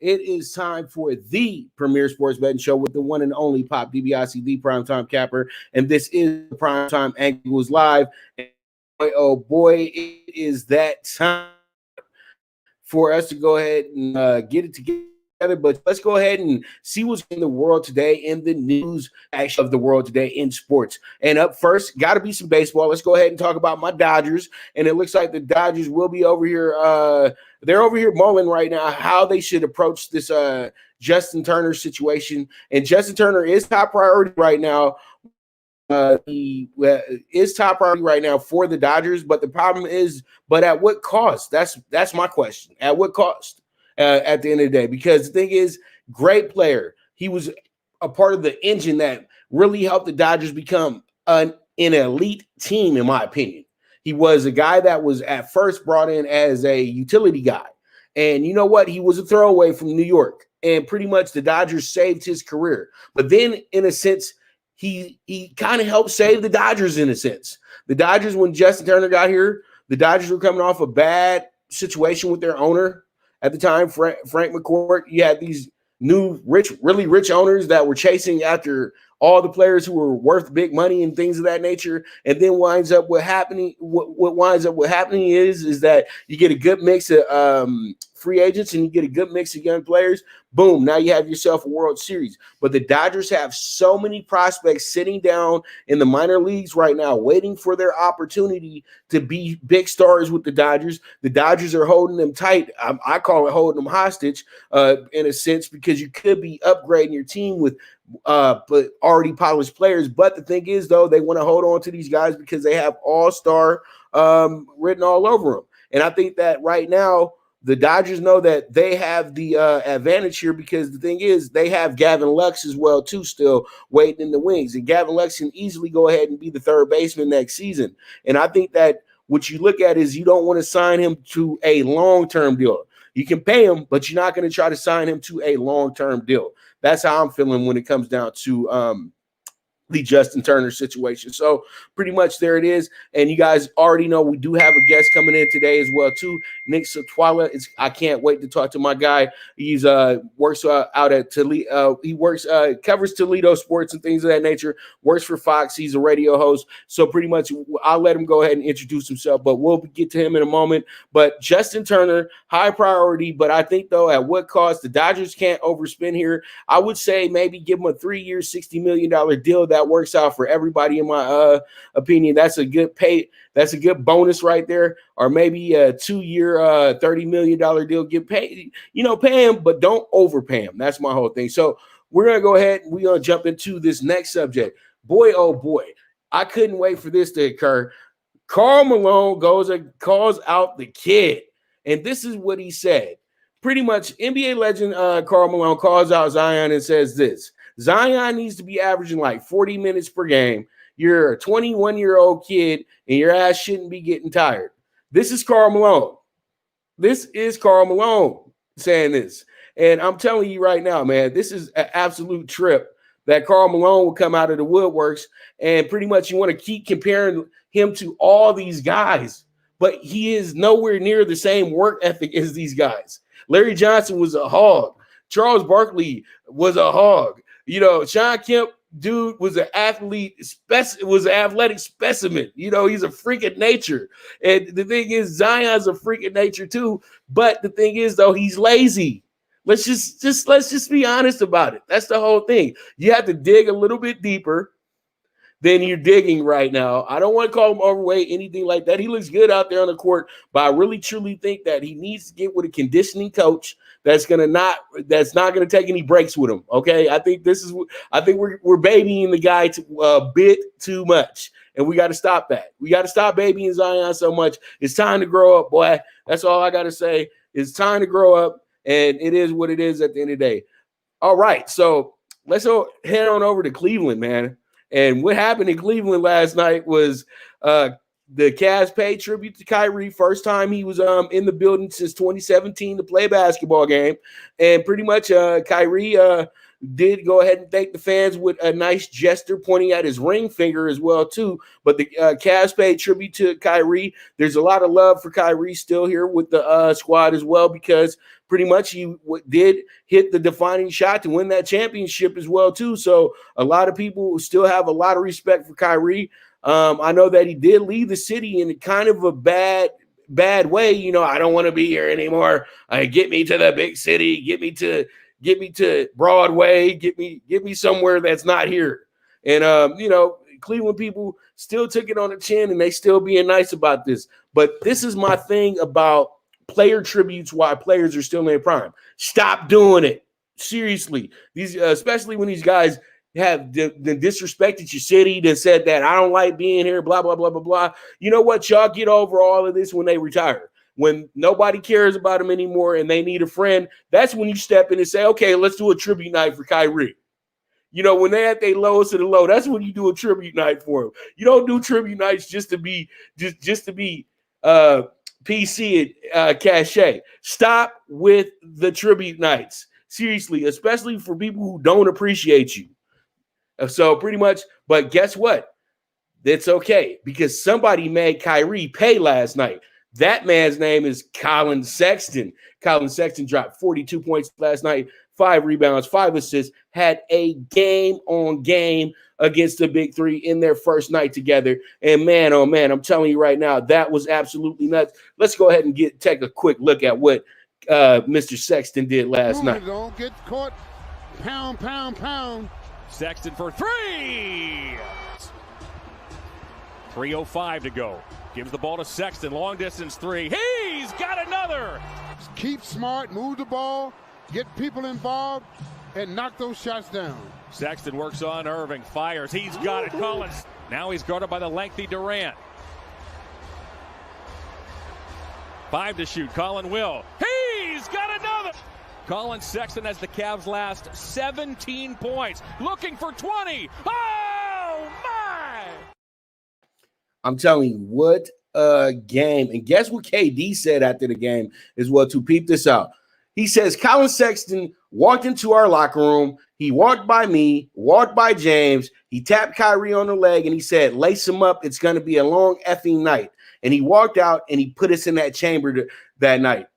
It is time for the premier sports betting show with the one and only Pop DiBiase, the primetime capper. And this is Primetime Angles Live. And boy, oh boy, it is that time for us to go ahead and get it together. But let's go ahead and see what's in the world today, in the news action of the world today in sports. And up first, got to be some baseball. Let's go ahead and talk about my Dodgers. And it looks like the Dodgers will be over here. They're over here mulling right now how they should approach this Justin Turner situation. And Justin Turner is top priority right now. He is top priority right now for the Dodgers, but the problem is, but at what cost? That's my question. At what cost? At the end of the day, because the thing is, great player. He was a part of the engine that really helped the Dodgers become an elite team, in my opinion. He was a guy that was at first brought in as a utility guy, and you know what? He was a throwaway from New York, and pretty much the Dodgers saved his career. But then, in a sense, he kind of helped save the Dodgers in a sense. The Dodgers, when Justin Turner got here, the Dodgers were coming off a bad situation with their owner. At the time, Frank McCourt, you had these new really rich owners that were chasing after all the players who were worth big money and things of that nature. And then what winds up happening is that you get a good mix of free agents and you get a good mix of young players. Boom, now you have yourself a World Series. But the Dodgers have so many prospects sitting down in the minor leagues right now, waiting for their opportunity to be big stars with the Dodgers. The Dodgers are holding them tight. I call it holding them hostage in a sense, because you could be upgrading your team with but already polished players. But the thing is, though, they want to hold on to these guys because they have all-star written all over them. And I think that right now, the Dodgers know that they have the advantage here, because the thing is, they have Gavin Lux as well, too, still waiting in the wings. And Gavin Lux can easily go ahead and be the third baseman next season. And I think that what you look at is you don't want to sign him to a long-term deal. You can pay him, but you're not going to try to sign him to a long-term deal. That's how I'm feeling when it comes down to the Justin Turner situation. So pretty much there it is. And you guys already know we do have a guest coming in today as well too, Nick Satwala. I can't wait to talk to my guy. He's works out at Toledo. He works covers Toledo sports and things of that nature. Works for Fox. He's a radio host. So pretty much I'll let him go ahead and introduce himself, but we'll get to him in a moment. But Justin Turner, high priority. But I think though, at what cost? The Dodgers can't overspend here. I would say maybe give him a 3-year, $60 million deal. That works out for everybody, in my opinion. That's a good pay. That's a good bonus right there. Or maybe a 2-year, $30 million deal. Get paid, pay him, but don't overpay him. That's my whole thing. So we're gonna go ahead and we're gonna jump into this next subject. Boy, oh boy, I couldn't wait for this to occur. Karl Malone goes and calls out the kid, and this is what he said. Pretty much, NBA legend Karl Malone calls out Zion and says this: Zion needs to be averaging like 40 minutes per game. You're a 21-year-old kid, and your ass shouldn't be getting tired. This is Karl Malone. This is Karl Malone saying this. And I'm telling you right now, man, this is an absolute trip that Karl Malone will come out of the woodworks, and pretty much you want to keep comparing him to all these guys, but he is nowhere near the same work ethic as these guys. Larry Johnson was a hog. Charles Barkley was a hog. Sean Kemp, dude, was an athletic specimen. He's a freak of nature. And the thing is, Zion's a freak of nature too. But the thing is, though, he's lazy. Let's just be honest about it. That's the whole thing. You have to dig a little bit deeper than you're digging right now. I don't want to call him overweight, anything like that. He looks good out there on the court, but I really truly think that he needs to get with a conditioning coach that's not gonna take any breaks with him. Okay, I think we're babying the guy a bit too much, and we got to stop that. We got to stop babying Zion so much. It's time to grow up, boy. That's all I got to say. It's time to grow up, and it is what it is at the end of the day. All right, so let's head on over to Cleveland, man. And what happened in Cleveland last night was the Cavs paid tribute to Kyrie. First time he was in the building since 2017 to play a basketball game. And pretty much Kyrie did go ahead and thank the fans with a nice gesture pointing at his ring finger as well too. But the Cavs paid tribute to Kyrie. There's a lot of love for Kyrie still here with the squad as well, because pretty much he did hit the defining shot to win that championship as well too. So a lot of people still have a lot of respect for Kyrie. I know that he did leave the city in kind of a bad way. You know, I don't want to be here anymore. Get me to the big city. Get me to Broadway. Get me somewhere that's not here. And you know, Cleveland people still took it on the chin, and they still being nice about this. But this is my thing about player tributes while players are still in their prime. Stop doing it. Seriously. These especially when these guys have disrespected your city, that said that I don't like being here, blah, blah, blah, blah, blah. You know what? Y'all get over all of this when they retire. When nobody cares about them anymore and they need a friend, that's when you step in and say, okay, let's do a tribute night for Kyrie. You know, when they're at their lowest of the low, that's when you do a tribute night for them. You don't do tribute nights just to be PC and cachet. Stop with the tribute nights. Seriously, especially for people who don't appreciate you. So pretty much, but guess what? That's okay, because somebody made Kyrie pay last night. That man's name is Colin Sexton. Colin Sexton dropped 42 points last night, 5 rebounds, 5 assists, had a game-on-game against the Big Three in their first night together. And man, oh man, I'm telling you right now, that was absolutely nuts. Let's go ahead and take a quick look at what Mr. Sexton did last night. Don't get caught. Pound, pound, pound. Sexton for 3. 3:05 to go. Gives the ball to Sexton. Long distance 3. He's got another. Keep smart. Move the ball. Get people involved. And knock those shots down. Sexton works on Irving. Fires. He's got it. Collins. Now he's guarded by the lengthy Durant. 5 to shoot. Colin will. He's got another. Colin Sexton has the Cavs' last 17 points. Looking for 20. Oh, my! I'm telling you, what a game. And guess what KD said after the game as well, to peep this out. He says, Colin Sexton walked into our locker room. He walked by me, walked by James. He tapped Kyrie on the leg, and he said, lace him up. It's going to be a long effing night. And he walked out, and he put us in that chamber that night.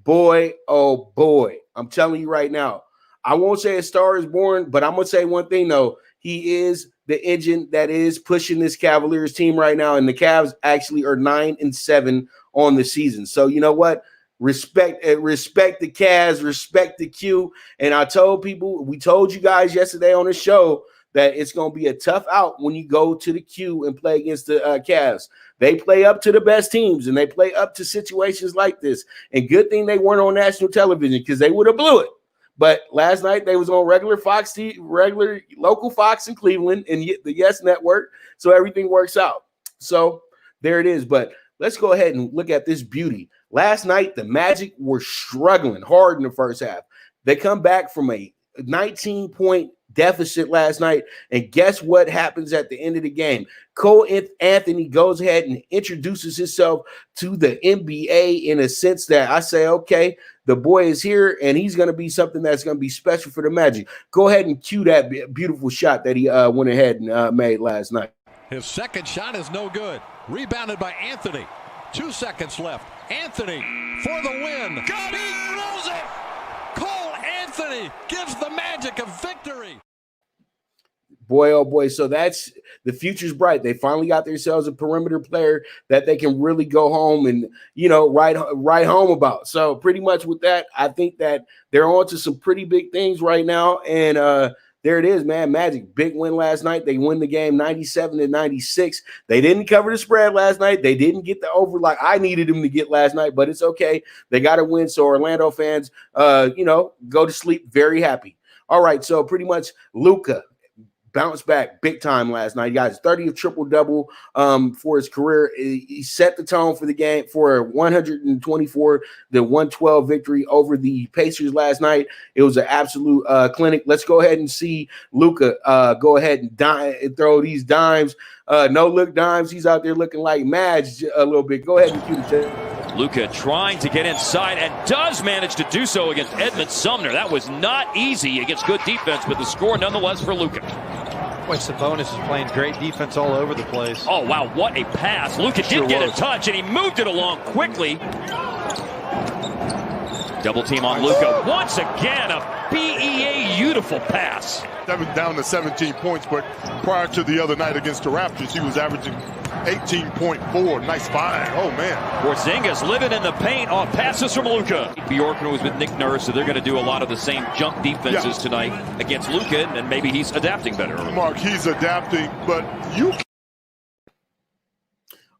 Boy, oh boy. I'm telling you right now, I won't say a star is born, but I'm going to say one thing, though. He is the engine that is pushing this Cavaliers team right now, and the Cavs actually are 9-7 on the season. So you know what? Respect the Cavs, respect the Q. And I told people, we told you guys yesterday on the show that it's going to be a tough out when you go to the Q and play against the Cavs. They play up to the best teams, and they play up to situations like this. And good thing they weren't on national television, because they would have blew it. But last night they was on regular local Fox in Cleveland and the Yes Network, so everything works out. So there it is. But let's go ahead and look at this beauty. Last night the Magic were struggling hard in the first half. They come back from a 19-point deficit last night, and guess what happens at the end of the game? Cole Anthony goes ahead and introduces himself to the NBA in a sense that I say, okay, the boy is here, and he's going to be something that's going to be special for the Magic. Go ahead and cue that beautiful shot that he went ahead and made last night. His second shot is no good. Rebounded by Anthony. 2 seconds left. Anthony for the win. Got it! He rolls it! Cole Anthony gives the Magic a victory. Boy, oh boy. So that's the future's bright. They finally got themselves a perimeter player that they can really go home and, you know, write home about. So pretty much with that, I think that they're on to some pretty big things right now. And there it is, man. Magic, big win last night. They win the game 97-96. They didn't cover the spread last night. They didn't get the over like I needed them to get last night, but it's okay. They got to win. So Orlando fans, you know, go to sleep very happy. All right, so pretty much Luka bounced back big time last night. He got his 30th triple-double for his career. He set the tone for the game for a 124-112 victory over the Pacers last night. It was an absolute clinic. Let's go ahead and see Luka go ahead and throw these dimes. No-look dimes. He's out there looking like Madge a little bit. Go ahead and cue the tape. Luka trying to get inside and does manage to do so against Edmund Sumner. That was not easy against good defense, but the score nonetheless for Luka. Boy, Sabonis is playing great defense all over the place. Oh, wow, what a pass. Luka did get a touch, and he moved it along quickly. Double team on Luka. Once again, a BEA beautiful pass. Down to 17 points, but prior to the other night against the Raptors, he was averaging 18.4. Nice find. Oh, man. Porzingis living in the paint off passes from Luka. Bjorkman was with Nick Nurse, so they're going to do a lot of the same junk defenses tonight against Luka, and maybe he's adapting better. Mark, he's adapting, but you...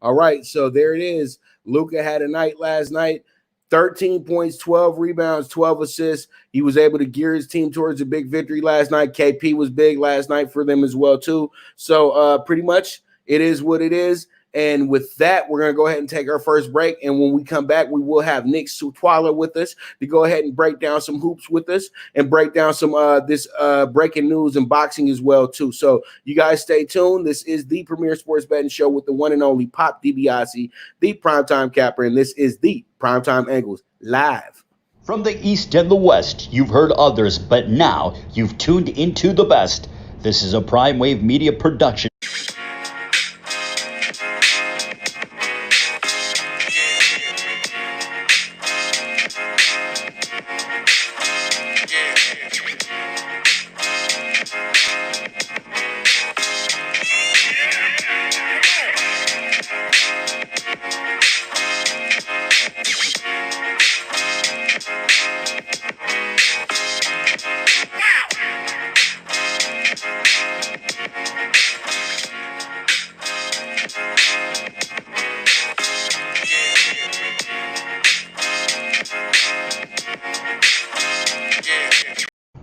All right, so there it is. Luka had a night last night. 13 points, 12 rebounds, 12 assists. He was able to gear his team towards a big victory last night. KP was big last night for them as well, too. So pretty much it is what it is. And with that, we're going to go ahead and take our first break. And when we come back, we will have Nick Sutwala with us to go ahead and break down some hoops with us and break down some this breaking news and boxing as well, too. So you guys stay tuned. This is the premier sports betting show with the one and only Pop DiBiase, the Primetime Capper, and this is the Primetime Angles live. From the East and the West, you've heard others, but now you've tuned into the best. This is a Prime Wave Media production.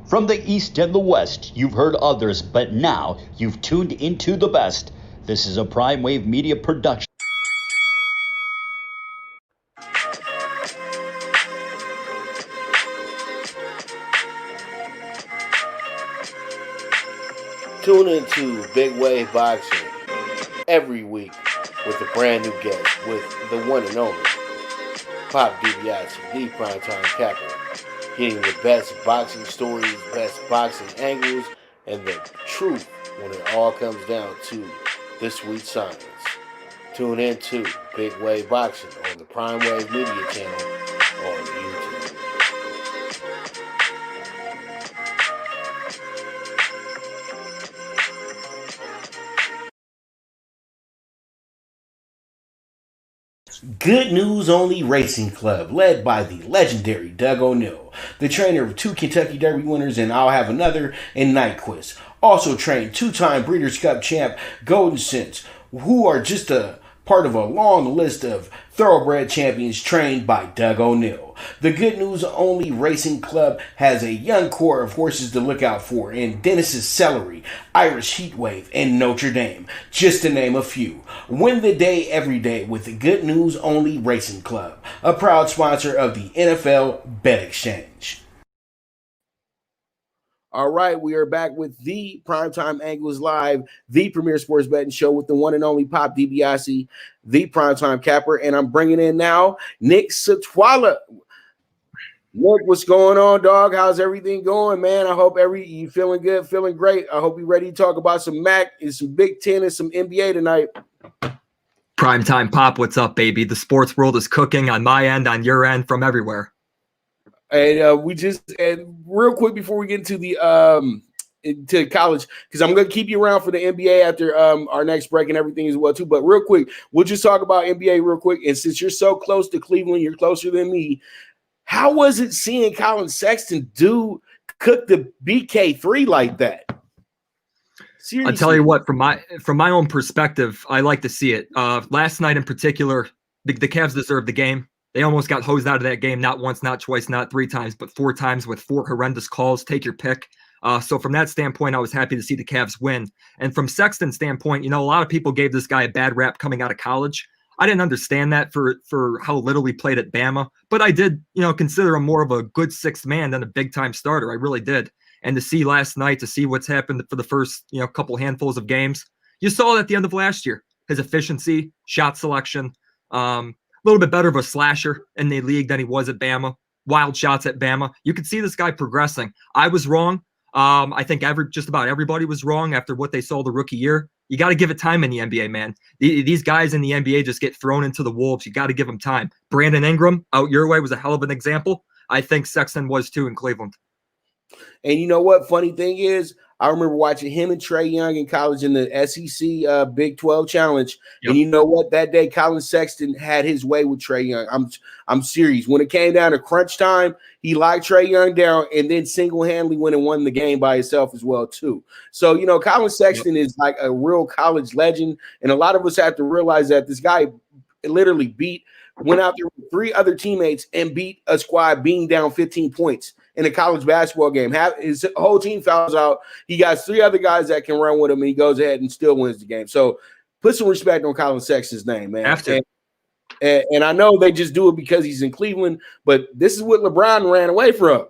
From the East and the West, you've heard others, but now you've tuned into the best. This is a Prime Wave Media production. Tune into Big Wave Boxing every week with a brand new guest with the one and only Pop DiBiase, the Primetime Capper. Getting the best boxing stories, best boxing angles, and the truth when it all comes down to the sweet science. Tune in to Big Wave Boxing on the Prime Wave Media channel on YouTube. Good News Only Racing Club, led by the legendary Doug O'Neill, the trainer of 2 Kentucky Derby winners, and I'll have another in Nyquist. Also trained 2-time Breeders' Cup champ Golden Sense, who are just a part of a long list of thoroughbred champions trained by Doug O'Neill. The Good News Only Racing Club has a young core of horses to look out for in Dennis's Celery, Irish Heatwave, and Notre Dame, just to name a few. Win the day every day with the Good News Only Racing Club, a proud sponsor of the NFL Bet Exchange. All right, we are back with the Primetime Angles Live, the premier sports betting show with the one and only Pop DiBiase, the Primetime Capper, and I'm bringing in now Nick Sutwala. Nick, what's going on, dog? How's everything going, man? I hope you feeling good, feeling great. I hope you're ready to talk about some MAC and some Big Ten and some NBA tonight. Primetime Pop, what's up, baby? The sports world is cooking on my end, on your end, from everywhere. And real quick before we get into the to college, because I'm going to keep you around for the NBA after our next break and everything as well too. But real quick, we'll just talk about NBA real quick. And since you're so close to Cleveland, you're closer than me. How was it seeing Colin Sexton cook the BK3 like that? Seriously. I'll tell you what, from my own perspective, I like to see it. Last night in particular, the Cavs deserved the game. They almost got hosed out of that game, not once, not twice, not 3 times, but 4 times with 4 horrendous calls. Take your pick. So from that standpoint, I was happy to see the Cavs win. And from Sexton's standpoint, a lot of people gave this guy a bad rap coming out of college. I didn't understand that for how little he played at Bama, but I did, consider him more of a good 6th man than a big-time starter. I really did. And to see last night, to see what's happened for the first, couple handfuls of games, you saw it at the end of last year. His efficiency, shot selection, little bit better of a slasher in the league than he was at Bama. Wild shots at Bama. You could see this guy progressing. I was wrong. I think just about everybody was wrong after what they saw the rookie year. You got to give it time in the NBA, man. These guys in the NBA just get thrown into the wolves. You got to give them time. Brandon Ingram out your way was a hell of an example. I think Sexton was too in Cleveland. And you know what? Funny thing is, I remember watching him and Trae Young in college in the SEC Big 12 Challenge. Yep. And you know what? That day, Colin Sexton had his way with Trae Young. I'm serious. When it came down to crunch time, he locked Trae Young down and then single-handedly went and won the game by himself as well, too. So, you know, Colin Sexton is like a real college legend. And a lot of us have to realize that this guy literally went out there with 3 other teammates and beat a squad being down 15 points in a college basketball game. His whole team fouls out. He got 3 other guys that can run with him, and he goes ahead and still wins the game. So put some respect on Colin Sexton's name, man. And I know they just do it because he's in Cleveland, but this is what LeBron ran away from.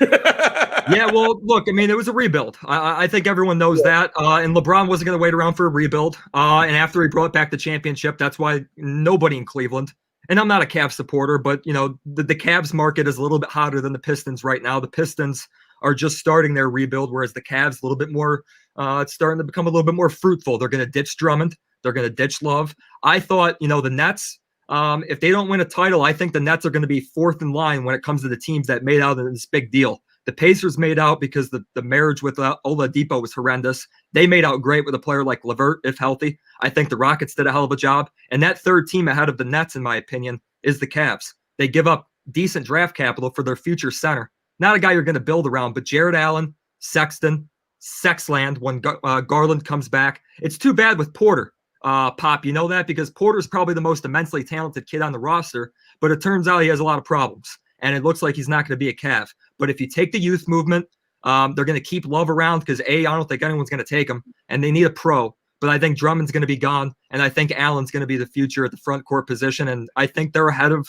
Yeah, well, look, I mean, it was a rebuild. I think everyone knows that. And LeBron wasn't going to wait around for a rebuild. And after he brought back the championship, that's why nobody in Cleveland, and I'm not a Cavs supporter, but, you know, the Cavs market is a little bit hotter than the Pistons right now. The Pistons are just starting their rebuild, whereas the Cavs a little bit more, it's starting to become a little bit more fruitful. They're going to ditch Drummond. They're going to ditch Love. I thought, you know, the Nets, if they don't win a title, I think the Nets are going to be 4th in line when it comes to the teams that made out in this big deal. The Pacers made out because the marriage with Oladipo was horrendous. They made out great with a player like LeVert, if healthy. I think the Rockets did a hell of a job. And that third team ahead of the Nets, in my opinion, is the Cavs. They give up decent draft capital for their future center. Not a guy you're going to build around, but Jared Allen, Sexton, Sexland when Garland comes back. It's too bad with Porter. Pop, you know that? Because Porter's probably the most immensely talented kid on the roster, but it turns out he has a lot of problems. And it looks like he's not going to be a Cav. But if you take the youth movement, they're going to keep Love around because, I don't think anyone's going to take him. And they need a pro. But I think Drummond's going to be gone. And I think Allen's going to be the future at the front court position. And I think they're ahead of,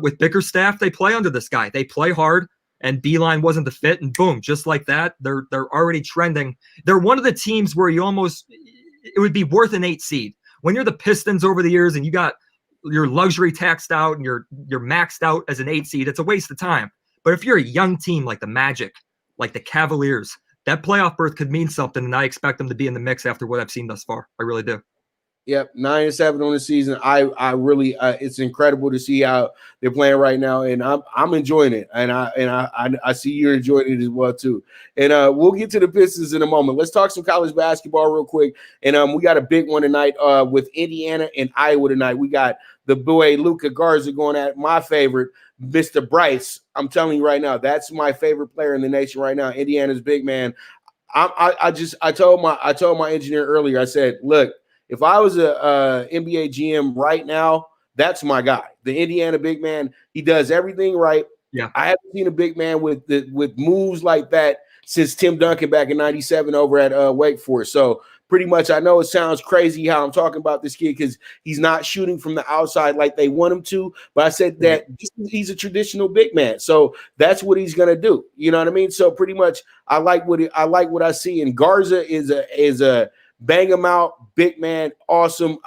with Bickerstaff, they play under this guy. They play hard. And Beeline wasn't the fit. And boom, just like that, they're already trending. They're one of the teams where it would be worth an 8 seed. When you're the Pistons over the years and you got your luxury taxed out and you're maxed out as an 8 seed, it's a waste of time. But if you're a young team like the Magic, like the Cavaliers, that playoff berth could mean something, and I expect them to be in the mix after what I've seen thus far. I really do. Yep, 9-7 on the season. I really, it's incredible to see how they're playing right now, and I'm enjoying it, and I see you're enjoying it as well too. And we'll get to the Pistons in a moment. Let's talk some college basketball real quick, and we got a big one tonight with Indiana and Iowa tonight. We got the boy Luka Garza going at my favorite, Mr. Bryce. I'm telling you right now, that's my favorite player in the nation right now. Indiana's big man. I told my engineer earlier. I said, look, if I was a NBA GM right now, that's my guy. The Indiana big man. He does everything right. Yeah, I haven't seen a big man with moves like that since Tim Duncan back in '97 over at Wake Forest. So pretty much, I know it sounds crazy how I'm talking about this kid because he's not shooting from the outside like they want him to. But I said that he's a traditional big man, so that's what he's gonna do. You know what I mean? So pretty much, I like what I see. And Garza is a bang him out, big man, awesome.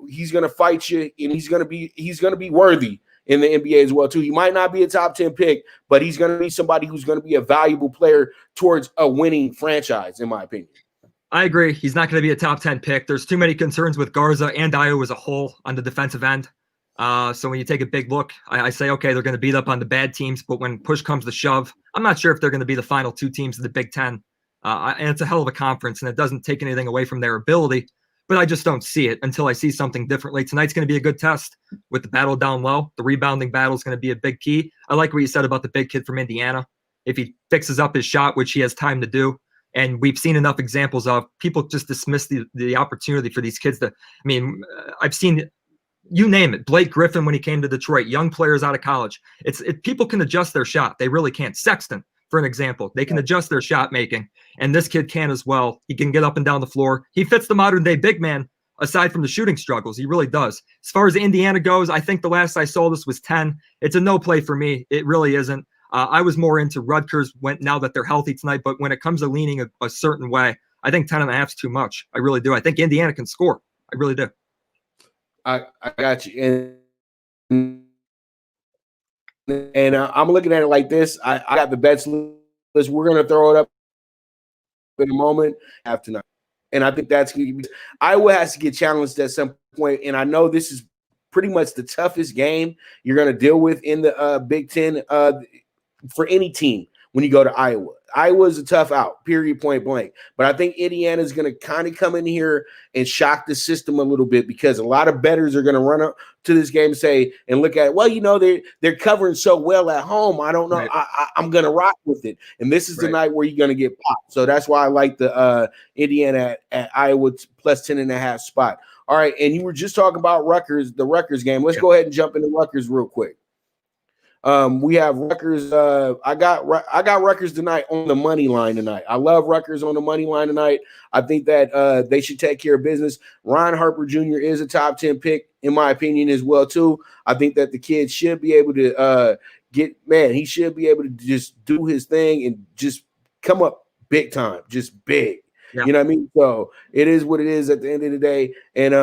He's gonna fight you, and he's gonna be worthy in the NBA as well too. He might not be a top 10 pick, but he's gonna be somebody who's gonna be a valuable player towards a winning franchise, in my opinion. I agree. He's not going to be a top 10 pick. There's too many concerns with Garza and Iowa as a whole on the defensive end. So when you take a big look, I say, okay, they're going to beat up on the bad teams, but when push comes to shove, I'm not sure if they're going to be the final 2 teams in the Big Ten. And it's a hell of a conference, and it doesn't take anything away from their ability, but I just don't see it until I see something differently. Tonight's going to be a good test with the battle down low. The rebounding battle is going to be a big key. I like what you said about the big kid from Indiana. If he fixes up his shot, which he has time to do, and we've seen enough examples of people just dismiss the opportunity for these kids I've seen, you name it, Blake Griffin when he came to Detroit, young players out of college. People can adjust their shot. They really can. Sexton, for an example, they can adjust their shot making, and this kid can as well. He can get up and down the floor. He fits the modern day big man aside from the shooting struggles. He really does. As far as Indiana goes, I think the last I saw this was 10. It's a no play for me. It really isn't. I was more into Rutgers now that they're healthy tonight, but when it comes to leaning a certain way, I think 10.5 is too much. I really do. I think Indiana can score. I really do. I got you. And I'm looking at it like this. I got the bets list. We're going to throw it up in a moment after tonight. And I think that's going to be Iowa has to get challenged at some point. And I know this is pretty much the toughest game you're going to deal with in the Big Ten for any team when you go to Iowa. Iowa is a tough out, period, point blank. But I think Indiana is going to kind of come in here and shock the system a little bit because a lot of bettors are going to run up to this game and say and look at it. Well, they're covering so well at home. I don't know. Right. I'm going to rock with it. And this is the night where you're going to get popped. So that's why I like the Indiana at Iowa plus 10.5 spot. All right, and you were just talking about the Rutgers game. Let's go ahead and jump into Rutgers real quick. We have Rutgers. I got Rutgers tonight on the money line tonight. I love Rutgers on the money line tonight. I think that they should take care of business. Ron Harper Jr. is a top 10 pick, in my opinion, as well, too. I think that the kid should be able to he should be able to just do his thing and just come up big time, just big. Yeah. You know what I mean? So it is what it is at the end of the day. And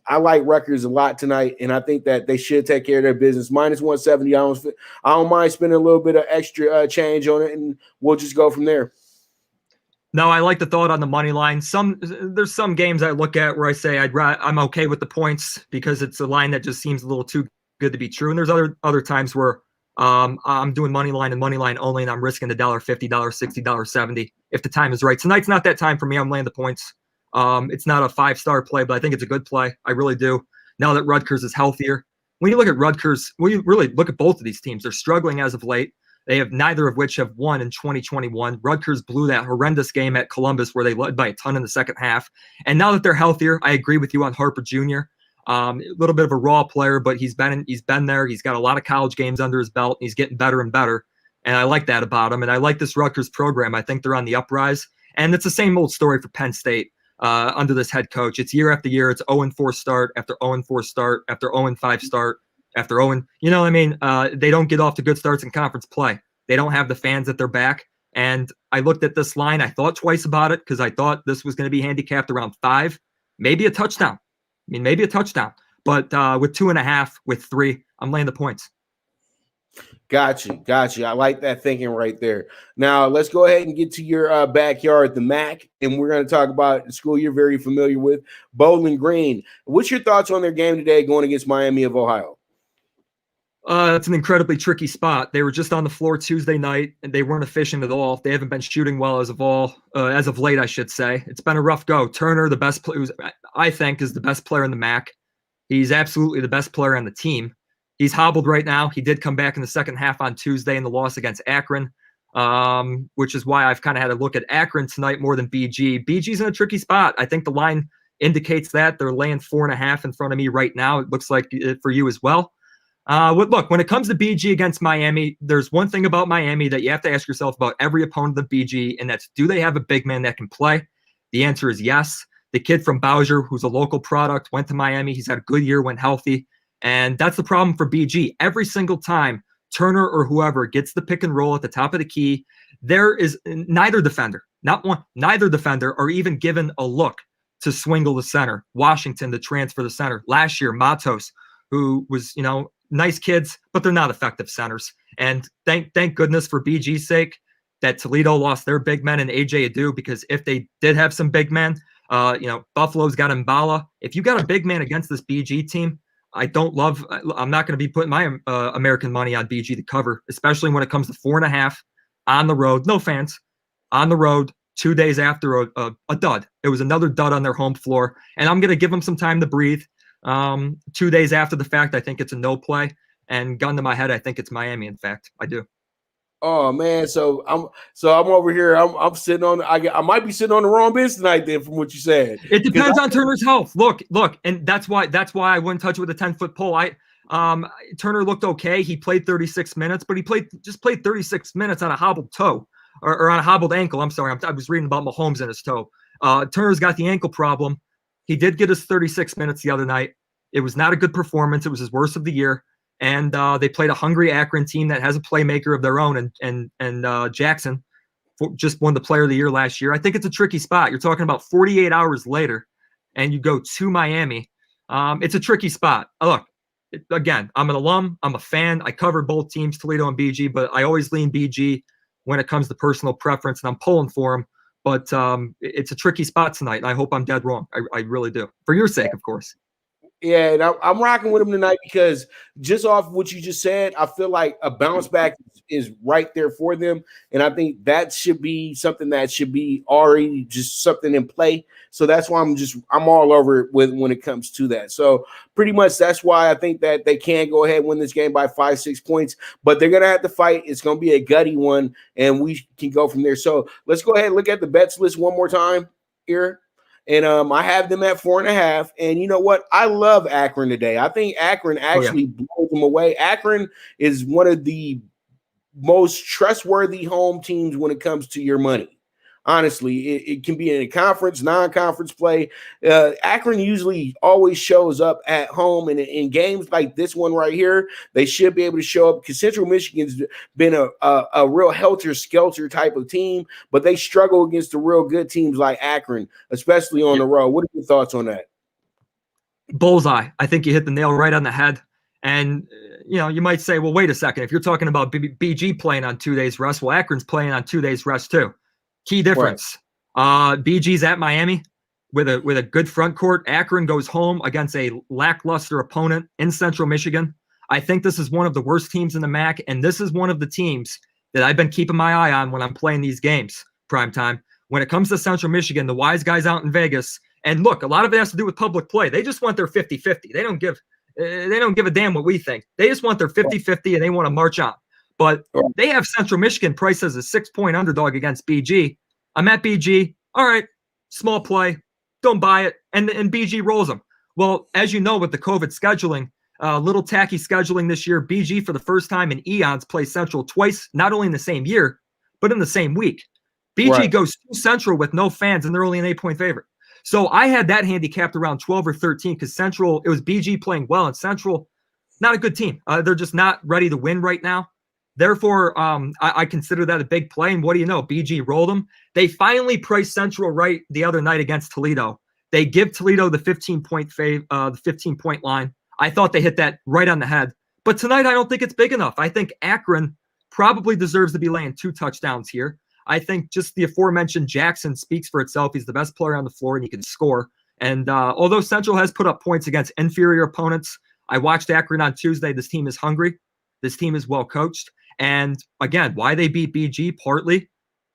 I like Rutgers a lot tonight, and I think that they should take care of their business. Minus 170. I don't mind spending a little bit of extra change on it, and we'll just go from there. No, I like the thought on the money line. There's some games I look at where I say I'm okay with the points because it's a line that just seems a little too good to be true. And there's other times where I'm doing money line and money line only, and I'm risking the $1.50, $1.60, $1.70 if the time is right. Tonight's not that time for me. I'm laying the points. It's not a 5-star play, but I think it's a good play. I really do. Now that Rutgers is healthier, when you look at Rutgers, when you really look at both of these teams, they're struggling as of late. They have neither of which have won in 2021. Rutgers blew that horrendous game at Columbus where they led by a ton in the second half. And now that they're healthier, I agree with you on Harper Jr. A little bit of a raw player, but he's been there. He's got a lot of college games under his belt. And he's getting better and better. And I like that about him. And I like this Rutgers program. I think they're on the uprise. And it's the same old story for Penn State under this head coach. It's year after year. It's 0-4 start after 0-4 start after 0-5 start after 0. You know what I mean? They don't get off to good starts in conference play. They don't have the fans at their back. And I looked at this line. I thought twice about it because I thought this was going to be handicapped around 5, maybe a touchdown. Maybe a touchdown. But with 2.5, with 3, I'm laying the points. Got you. I like that thinking right there. Now, let's go ahead and get to your backyard, the MAC, and we're going to talk about the school you're very familiar with, Bowling Green. What's your thoughts on their game today going against Miami of Ohio? It's an incredibly tricky spot. They were just on the floor Tuesday night, and they weren't efficient at all. They haven't been shooting well as of late, I should say. It's been a rough go. Turner, the best player, I think, is the best player in the MAC. He's absolutely the best player on the team. He's hobbled right now. He did come back in the second half on Tuesday in the loss against Akron, which is why I've kind of had to look at Akron tonight more than BG. BG's in a tricky spot. I think the line indicates that. They're laying 4.5 in front of me right now. It looks like it for you as well. Look, when it comes to BG against Miami, there's one thing about Miami that you have to ask yourself about every opponent of BG, and that's, do they have a big man that can play? The answer is yes. The kid from Bowser, who's a local product, went to Miami. He's had a good year, went healthy. And that's the problem for BG. Every single time Turner or whoever gets the pick and roll at the top of the key, there is neither defender are even given a look to swingle the center. Washington to transfer the center. Last year, Matos, who was, nice kids, but they're not effective centers. And thank goodness for BG's sake that Toledo lost their big men and AJ Adu, because if they did have some big men, Buffalo's got Mbala. If you got a big man against this BG team, I'm not going to be putting my American money on BG to cover, especially when it comes to 4.5 on the road. No fans on the road 2 days after a dud. It was another dud on their home floor. And I'm going to give them some time to breathe. 2 days after the fact, I think it's a no play. And gun to my head, I think it's Miami. In fact, I do. Oh man, so I'm over here. I'm sitting on. I might be sitting on the wrong bench tonight. Then, from what you said, it depends on Turner's health. Look, and that's why I wouldn't touch it with a 10-foot pole. Turner looked okay. He played 36 minutes, but he played 36 minutes on a hobbled toe or on a hobbled ankle. I'm sorry, I was reading about Mahomes and his toe. Turner's got the ankle problem. He did get his 36 minutes the other night. It was not a good performance. It was his worst of the year. And they played a hungry Akron team that has a playmaker of their own, and Jackson just won the Player of the Year last year. I think it's a tricky spot. You're talking about 48 hours later, and you go to Miami. It's a tricky spot. Look, again, I'm an alum. I'm a fan. I covered both teams, Toledo and BG, but I always lean BG when it comes to personal preference, and I'm pulling for them. But it's a tricky spot tonight, and I hope I'm dead wrong. I really do. For your sake, of course. Yeah, and I'm rocking with him tonight because just off what you just said, I feel like a bounce back is right there for them. And I think that should be something that should be already just something in play. So that's why I'm all over it when it comes to that. So pretty much that's why I think that they can go ahead and win this game by 5-6 points, but they're going to have to fight. It's going to be a gutty one, and we can go from there. So let's go ahead and look at the bets list one more time here. And I have them at 4.5. And you know what? I love Akron today. I think Akron actually blows them away. Akron is one of the most trustworthy home teams when it comes to your money. Honestly, it can be in a conference, non-conference play. Akron usually always shows up at home, and in games like this one right here, they should be able to show up because Central Michigan's been a real helter-skelter type of team, but they struggle against the real good teams like Akron, especially on the road. What are your thoughts on that? Bullseye. I think you hit the nail right on the head. And, you might say, well, wait a second. If you're talking about BG playing on 2 days rest, well, Akron's playing on 2 days rest too. Key difference. Right. BG's at Miami with a good front court. Akron goes home against a lackluster opponent in Central Michigan. I think this is one of the worst teams in the MAC, and this is one of the teams that I've been keeping my eye on when I'm playing these games, primetime. When it comes to Central Michigan, the wise guys out in Vegas, and look, a lot of it has to do with public play. They just want their 50-50. They don't give a damn what we think. They just want their 50-50, and they want to march on. But they have Central Michigan priced as a 6-point underdog against BG. I'm at BG. All right, small play. Don't buy it. And BG rolls them. Well, as you know, with the COVID scheduling, little tacky scheduling this year, BG for the first time in eons plays Central twice, not only in the same year, but in the same week. BG goes to Central with no fans, and they're only an 8-point favorite. So I had that handicapped around 12 or 13 because Central, it was BG playing well, and Central, not a good team. They're just not ready to win right now. Therefore, I consider that a big play. And what do you know? BG rolled them. They finally priced Central right the other night against Toledo. They give Toledo the 15-point line. I thought they hit that right on the head. But tonight, I don't think it's big enough. I think Akron probably deserves to be laying 2 touchdowns here. I think just the aforementioned Jackson speaks for itself. He's the best player on the floor, and he can score. And although Central has put up points against inferior opponents, I watched Akron on Tuesday. This team is hungry. This team is well coached. And again, why they beat BG, partly,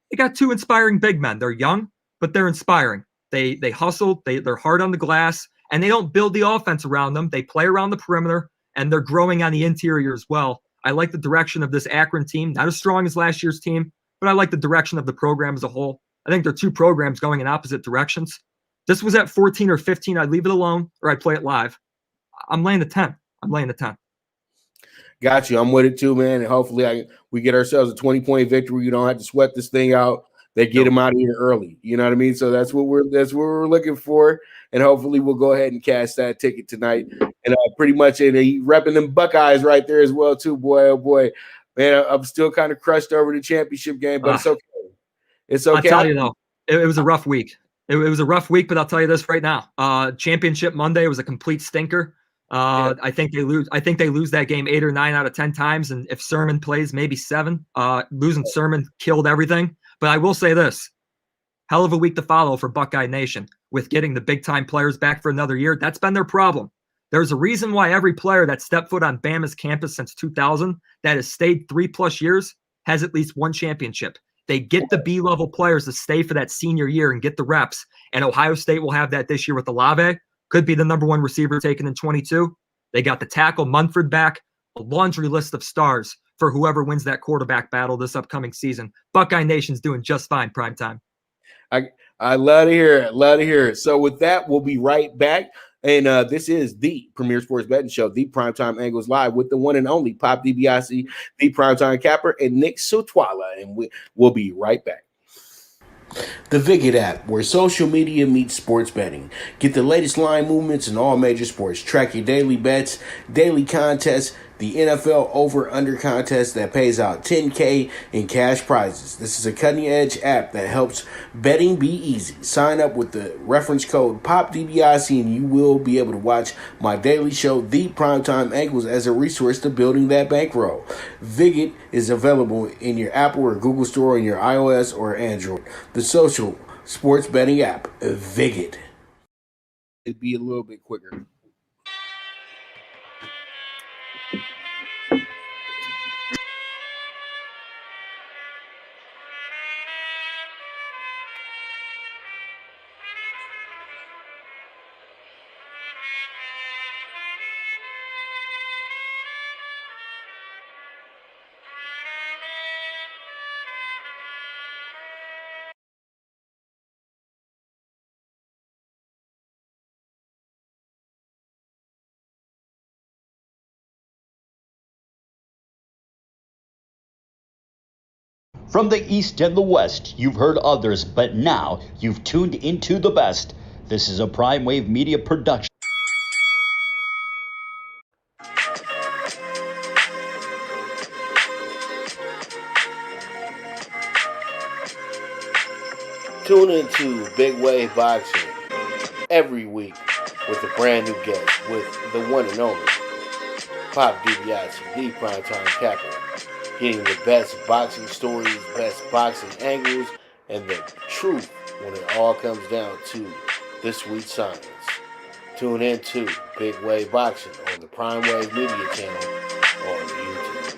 they got 2 inspiring big men. They're young, but they're inspiring. They hustle, they're hard on the glass, and they don't build the offense around them. They play around the perimeter, and they're growing on the interior as well. I like the direction of this Akron team. Not as strong as last year's team, but I like the direction of the program as a whole. I think they're 2 programs going in opposite directions. This was at 14 or 15. I'd leave it alone, or I'd play it live. I'm laying the 10. Got you. I'm with it too, man. And hopefully we get ourselves a 20-point victory. You don't have to sweat this thing out. They get him out of here early. You know what I mean? So that's what we're looking for. And hopefully we'll go ahead and cash that ticket tonight. And pretty much he repping them Buckeyes right there as well too, boy. Oh boy. Man, I'm still kind of crushed over the championship game, but it's okay. It's okay. I'll tell you though, it was a rough week. It was a rough week, but I'll tell you this right now. Championship Monday was a complete stinker. I think they lose. I think they lose that game 8 or 9 out of 10 times, and if Sermon plays, maybe 7. Losing Sermon killed everything. But I will say this: hell of a week to follow for Buckeye Nation with getting the big time players back for another year. That's been their problem. There's a reason why every player that stepped foot on Bama's campus since 2000 that has stayed 3+ years has at least 1 championship. They get the B-level players to stay for that senior year and get the reps. And Ohio State will have that this year with Olave. Could be the number 1 receiver taken in 22. They got the tackle Munford back. A laundry list of stars for whoever wins that quarterback battle this upcoming season. Buckeye Nation's doing just fine, primetime. I love to hear it. Love to hear it. So with that, we'll be right back. And this is the Premier Sports Betting Show, the Primetime Angles Live with the one and only Pop DiBiase, the Primetime Capper, and Nick Sotwala. And we'll be right back. The Viget app, where social media meets sports betting. Get the latest line movements in all major sports. Track your daily bets, daily contests, the NFL over-under contest that pays out $10K in cash prizes. This is a cutting-edge app that helps betting be easy. Sign up with the reference code POPDBIC and you will be able to watch my daily show, The Primetime Angles, as a resource to building that bankroll. Viget is available in your Apple or Google Store on your iOS or Android. The social sports betting app, Viget. It'd be a little bit quicker. From the East and the West, you've heard others, but now you've tuned into the best. This is a Prime Wave Media production. Tune into Big Wave Boxing every week with a brand new guest, with the one and only Pop DiBiase, the Primetime Capper, getting the best boxing stories, best boxing angles, and the truth when it all comes down to the sweet science. Tune in to Big Wave Boxing on the Prime Wave Media channel on YouTube.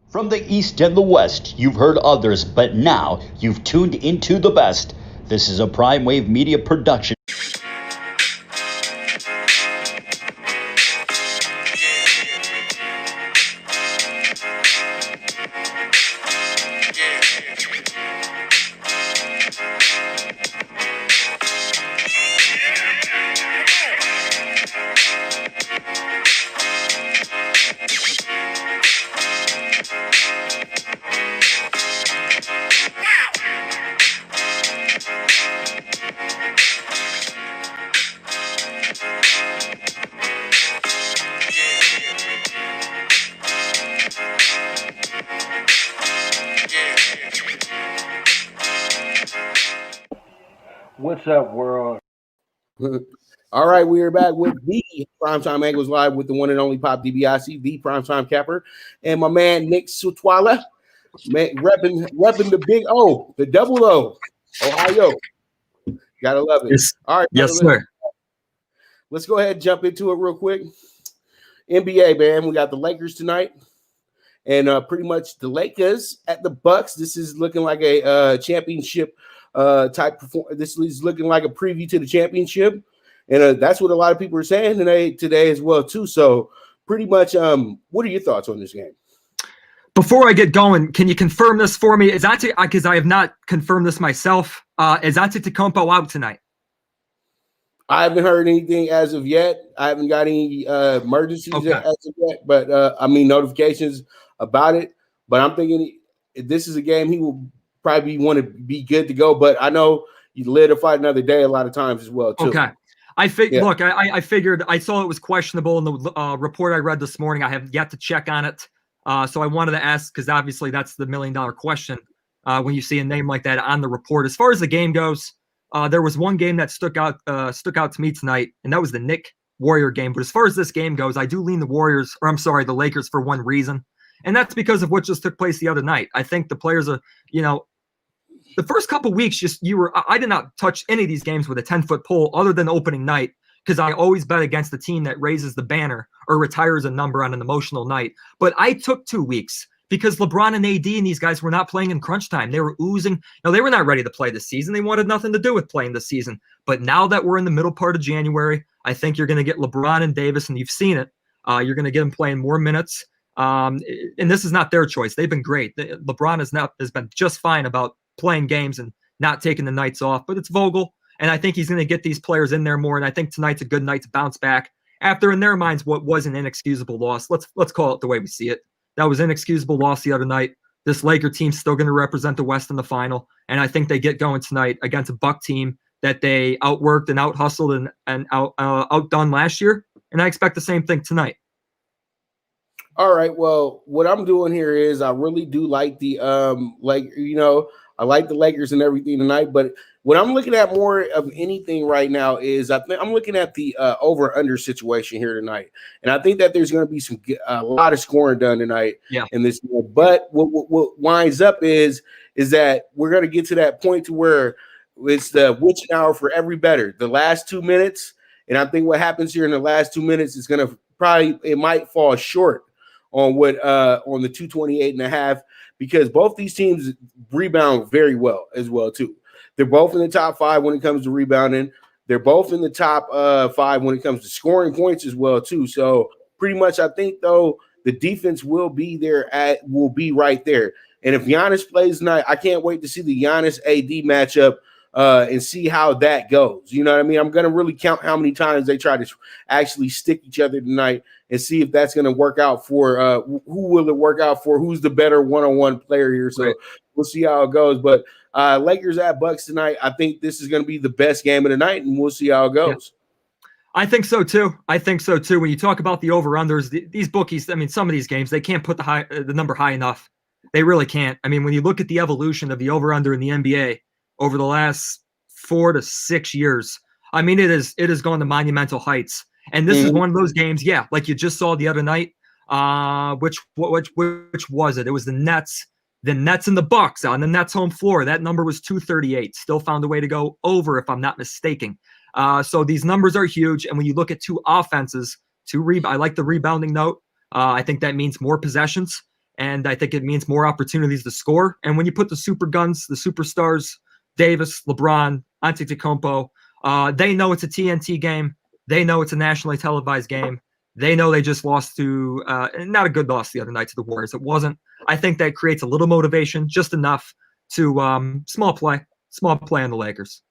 From the East and the West, you've heard others, but now you've tuned into the best. This is a Prime Wave Media production. What's up, world? All right, we are back with the Primetime Angles Live with the one and only Pop DiBiase, the Primetime Capper, and my man Nick Sutwala, man, repping the big O, the double O, Ohio. Gotta love it. Yes, all right, yes, sir. Let's go ahead and jump into it real quick. NBA, man, we got the Lakers tonight, and pretty much the Lakers at the Bucks. This is looking like a championship type performance. This is looking like a preview to the championship, and that's what a lot of people are saying today as well too. So pretty much, what are your thoughts on this game? Before I get going, can you confirm this for me? Is that because I have not confirmed this myself? Is Antetokounmpo out tonight? I haven't heard anything as of yet. I haven't got any emergencies as of yet, but I mean notifications about it. But I'm thinking this is a game he will probably want to be good to go. But I know you live to fight another day a lot of times as well too. Okay. Look, I figured I saw it was questionable in the report I read this morning. I have yet to check on it. So I wanted to ask, because obviously that's the $1 million question when you see a name like that on the report. As far as the game goes, there was one game that stuck out to me tonight, and that was the Knick Warrior game. But as far as this game goes, I do lean the Lakers for one reason, and that's because of what just took place the other night. I think the players are, the first couple weeks, I did not touch any of these games with a 10-foot pole other than opening night, because I always bet against the team that raises the banner or retires a number on an emotional night. But I took 2 weeks because LeBron and AD and these guys were not playing in crunch time. They were oozing. No, they were not ready to play this season. They wanted nothing to do with playing this season. But now that we're in the middle part of January, I think you're going to get LeBron and Davis, and you've seen it. You're going to get them playing more minutes. And this is not their choice. They've been great. LeBron has been just fine about playing games and not taking the nights off. But it's Vogel, and I think he's going to get these players in there more. And I think tonight's a good night to bounce back after, in their minds, what was an inexcusable loss. Let's call it the way we see it. That was an inexcusable loss the other night. This Laker team's still going to represent the West in the final, and I think they get going tonight against a Buck team that they outworked and out-hustled and outdone last year, and I expect the same thing tonight. All right. Well, what I'm doing here is I really do like the I like the Lakers and everything tonight, but what I'm looking at more of anything right now is I'm looking at the over/under situation here tonight, and I think that there's going to be a lot of scoring done tonight in this. But what winds up is that we're going to get to that point to where it's the witching hour for every better. The last 2 minutes, and I think what happens here in the last 2 minutes is going to it might fall short on on the 228.5, because both these teams rebound very well as well too. They're both in the top 5 when it comes to rebounding. They're both in the top 5 when it comes to scoring points as well too. So pretty much, I think though the defense will be right there. And if Giannis plays tonight, I can't wait to see the Giannis AD matchup and see how that goes. You know what I mean? I'm going to really count how many times they try to actually stick each other tonight and see if that's going to work out for who will it work out for, who's the better one-on-one player here. So we'll see how it goes. But Lakers at Bucks tonight, I think this is going to be the best game of the night, and we'll see how it goes. I think so too. When you talk about the over-unders, these bookies, I mean, some of these games, they can't put the number high enough. They really can't. I mean, when you look at the evolution of the over-under in the NBA over the last 4 to 6 years, I mean, it has gone to monumental heights. And this is one of those games, like you just saw the other night. Which was it? It was the Nets and the Bucks on the Nets home floor. That number was 238. Still found a way to go over, if I'm not mistaken. So these numbers are huge. And when you look at two offenses, I like the rebounding note. I think that means more possessions, and I think it means more opportunities to score. And when you put the super guns, the superstars, Davis, LeBron, Antetokounmpo, they know it's a TNT game. They know it's a nationally televised game. They know they just lost to not a good loss the other night to the Warriors. It wasn't. I think that creates a little motivation, just enough to small play on the Lakers.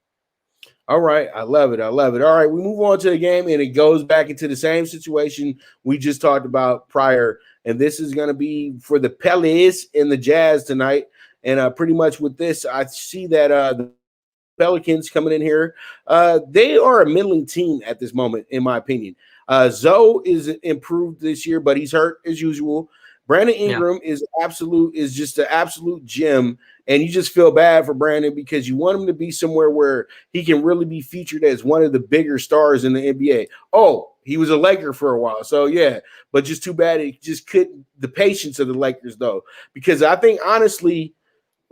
All right. I love it. All right. We move on to the game, and it goes back into the same situation we just talked about prior. And this is going to be for the Pelicans and the Jazz tonight. And pretty much with this, I see that the Pelicans coming in here. They are a middling team at this moment, in my opinion. Zoe is improved this year, but he's hurt as usual. Brandon Ingram is just an absolute gem, and you just feel bad for Brandon because you want him to be somewhere where he can really be featured as one of the bigger stars in the NBA. Oh, he was a Laker for a while, so yeah, but just too bad it just couldn't. The patience of the Lakers, though, because I think honestly,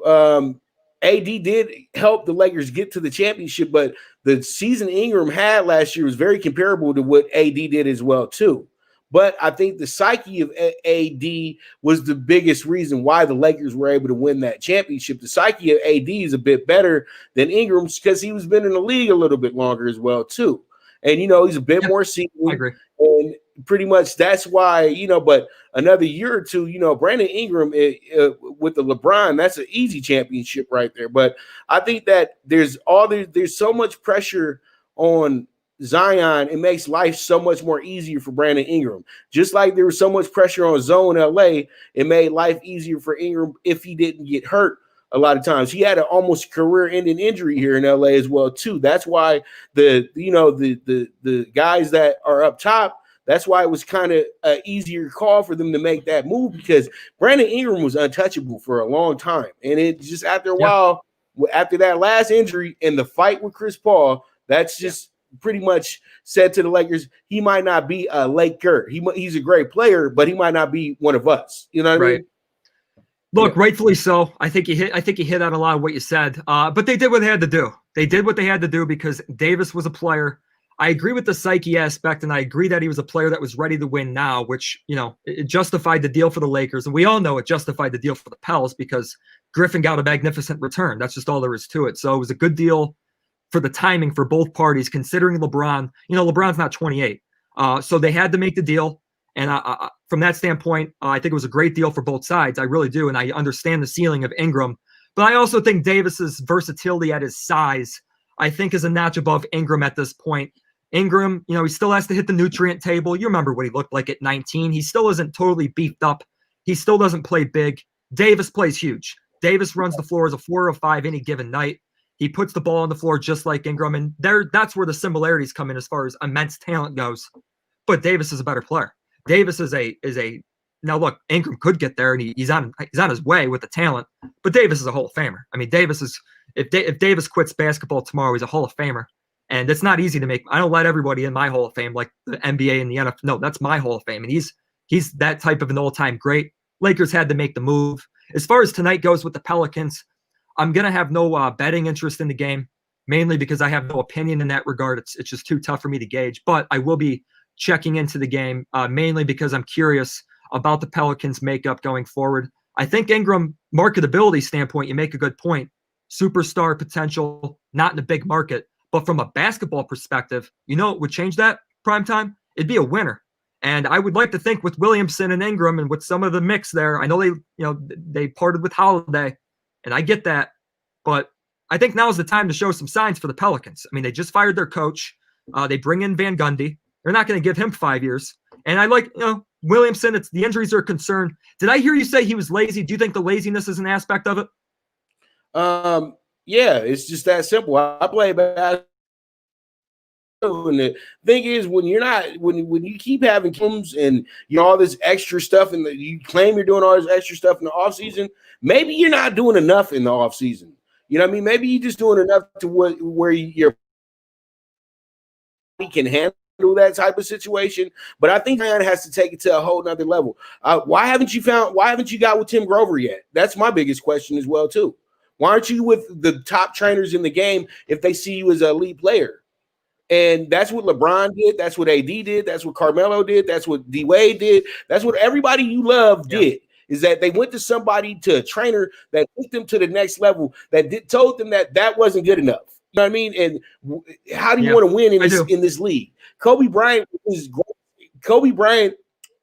AD did help the Lakers get to the championship, but the season Ingram had last year was very comparable to what AD did as well too. But I think the psyche of AD was the biggest reason why the Lakers were able to win that championship. The psyche of AD is a bit better than Ingram's because he was been in the league a little bit longer as well too. And, he's a bit more seasoned. I agree. And pretty much that's why, but another year or two, Brandon Ingram with the LeBron, that's an easy championship right there. But I think that there's so much pressure on Zion, it makes life so much more easier for Brandon Ingram. Just like there was so much pressure on Zoe in LA, it made life easier for Ingram if he didn't get hurt. A lot of times he had an almost career-ending injury here in LA as well too. That's why the guys that are up top, that's why it was kind of an easier call for them to make that move, because Brandon Ingram was untouchable for a long time, and it just after a while, after that last injury and the fight with Chris Paul, that's just pretty much said to the Lakers, he might not be a Laker. He's a great player, but he might not be one of us. You know what I mean? Look, rightfully so. I think you hit on a lot of what you said. But they did what they had to do. They did what they had to do because Davis was a player. I agree with the psyche aspect, and I agree that he was a player that was ready to win now, which, it justified the deal for the Lakers. And we all know it justified the deal for the Pels because Griffin got a magnificent return. That's just all there is to it. So it was a good deal for the timing for both parties, considering LeBron. LeBron's not 28. So they had to make the deal. And from that standpoint, I think it was a great deal for both sides. I really do. And I understand the ceiling of Ingram. But I also think Davis's versatility at his size, I think, is a notch above Ingram at this point. Ingram, he still has to hit the nutrient table. You remember what he looked like at 19. He still isn't totally beefed up. He still doesn't play big. Davis plays huge. Davis runs the floor as a 4 or 5 any given night. He puts the ball on the floor just like Ingram, and that's where the similarities come in as far as immense talent goes. But Davis is a better player. Davis is a now look, Ingram could get there, and he's on his way with the talent. But Davis is a Hall of Famer. I mean, Davis is if Davis quits basketball tomorrow, he's a Hall of Famer, and it's not easy to make. I don't let everybody in my Hall of Fame like the NBA and the NFL. No, that's my Hall of Fame, and he's that type of an all-time great. Lakers had to make the move. As far as tonight goes with the Pelicans, I'm going to have no betting interest in the game, mainly because I have no opinion in that regard. It's just too tough for me to gauge. But I will be checking into the game, mainly because I'm curious about the Pelicans' makeup going forward. I think Ingram, marketability standpoint, you make a good point. Superstar potential, not in a big market. But from a basketball perspective, you know what would change that, Primetime? It'd be a winner. And I would like to think with Williamson and Ingram and with some of the mix there, I know they parted with Holiday, and I get that, but I think now is the time to show some signs for the Pelicans. I mean, they just fired their coach. They bring in Van Gundy. They're not going to give him 5 years. And I like, Williamson, the injuries are a concern. Did I hear you say he was lazy? Do you think the laziness is an aspect of it? Yeah, it's just that simple. I play basketball. And the thing is, when you keep having games and all this extra stuff, and you claim you're doing all this extra stuff in the off season, maybe you're not doing enough in the off season. You know what I mean? Maybe you're just doing enough to where your body can handle that type of situation. But I think Zion has to take it to a whole nother level. Why haven't you got with Tim Grover yet? That's my biggest question as well too. Why aren't you with the top trainers in the game if they see you as an elite player? And that's what LeBron did. That's what AD did. That's what Carmelo did. That's what D-Wade did. That's what everybody you love did, is that they went to somebody, to a trainer that took them to the next level, that told them that wasn't good enough. You know what I mean? And how do you want to win in this league? Kobe Bryant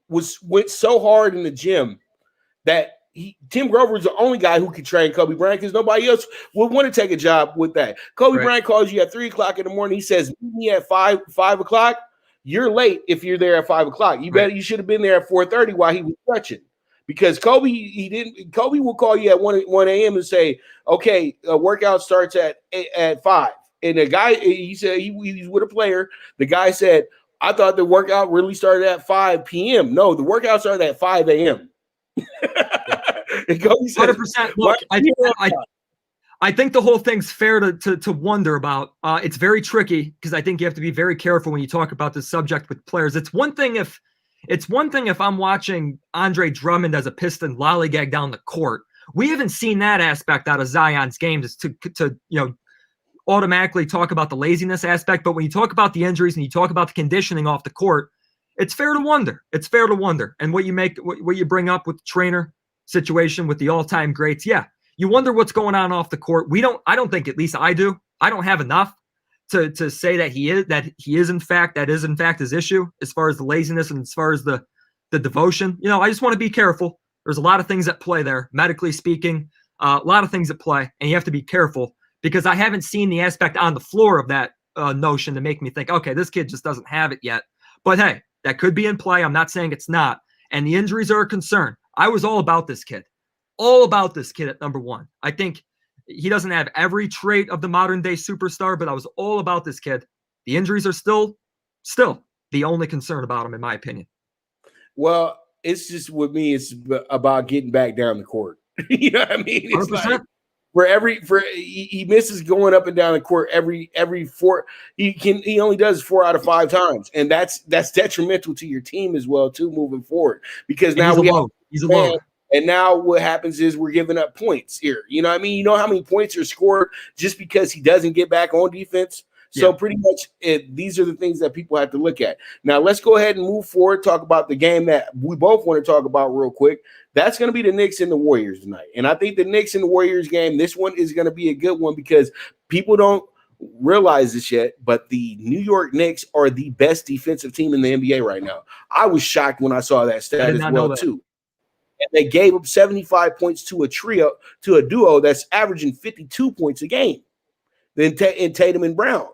went so hard in the gym that Tim Grover is the only guy who could train Kobe Bryant, because nobody else would want to take a job with that. Kobe Bryant calls you at 3 o'clock in the morning. He says, meet me at 5 o'clock. You're late if you're there at 5 o'clock. You should have been there at 4:30 while he was stretching. Because Kobe will call you at 1 a.m. and say, okay, a workout starts at 5. And the guy, he said he's with a player. The guy said, I thought the workout really started at 5 p.m. No, the workout started at 5 a.m. 100%. Look, I think the whole thing's fair to wonder about. It's very tricky because I think you have to be very careful when you talk about this subject with players. It's one thing if I'm watching Andre Drummond as a Piston lollygag down the court. We haven't seen that aspect out of Zion's game to automatically talk about the laziness aspect. But when you talk about the injuries and you talk about the conditioning off the court, it's fair to wonder. It's fair to wonder. And what you bring up with the trainer situation with the all-time greats, you wonder what's going on off the court. I don't think, at least I do. I don't have enough to say that he is in fact his issue as far as the laziness and as far as the devotion. I just want to be careful. There's a lot of things at play there, medically speaking, a lot of things at play, and you have to be careful because I haven't seen the aspect on the floor of that notion to make me think, okay, this kid just doesn't have it yet. But hey, that could be in play. I'm not saying it's not. And the injuries are a concern. I was all about this kid at number one. I think he doesn't have every trait of the modern day superstar, but I was all about this kid. The injuries are still the only concern about him, in my opinion. Well, it's just with me, it's about getting back down the court. You know what I mean? It's 100%. Like he misses going up and down the court every 4. He only does 4 out of 5 times, and that's detrimental to your team as well too moving forward, because now he's alone. And now what happens is we're giving up points here. You know what I mean? You know how many points are scored just because he doesn't get back on defense? So pretty much these are the things that people have to look at. Now let's go ahead and move forward, talk about the game that we both want to talk about real quick. That's going to be the Knicks and the Warriors tonight. And I think the Knicks and the Warriors game, this one is going to be a good one because people don't realize this yet, but the New York Knicks are the best defensive team in the NBA right now. I was shocked when I saw that stat as well too. And they gave up 75 points to a duo that's averaging 52 points a game. Then in Tatum and Brown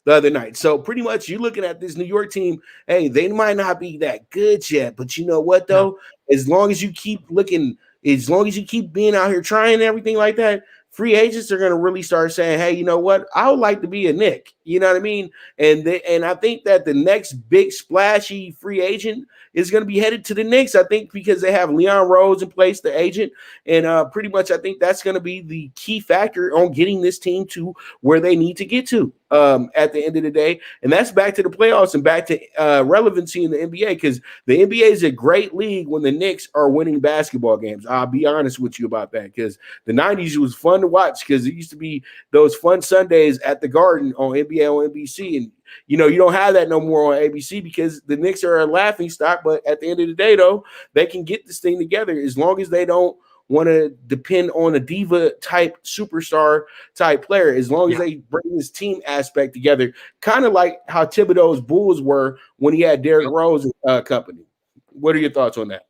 the other night. So pretty much you're looking at this New York team. Hey, they might not be that good yet, but you know what though? As long as you keep looking as long as you keep being out here trying and everything like that, free agents are going to really start saying, hey, you know what? I would like to be a Knick. You know what I mean? And I think that the next big splashy free agent is going to be headed to the Knicks, I think, because they have Leon Rose in place, the agent. And pretty much I think that's going to be the key factor on getting this team to where they need to get to at the end of the day. And that's back to the playoffs and back to relevancy in the NBA, because the NBA is a great league when the Knicks are winning basketball games. I'll be honest with you about that, because the 90s was fun to watch, because it used to be those fun Sundays at the Garden on NBA on NBC. And, you don't have that no more on ABC because the Knicks are a laughing stock. But at the end of the day, though, they can get this thing together as long as they don't want to depend on a diva type superstar type player, as long as they bring this team aspect together, kind of like how Thibodeau's Bulls were when he had Derrick Rose company. What are your thoughts on that?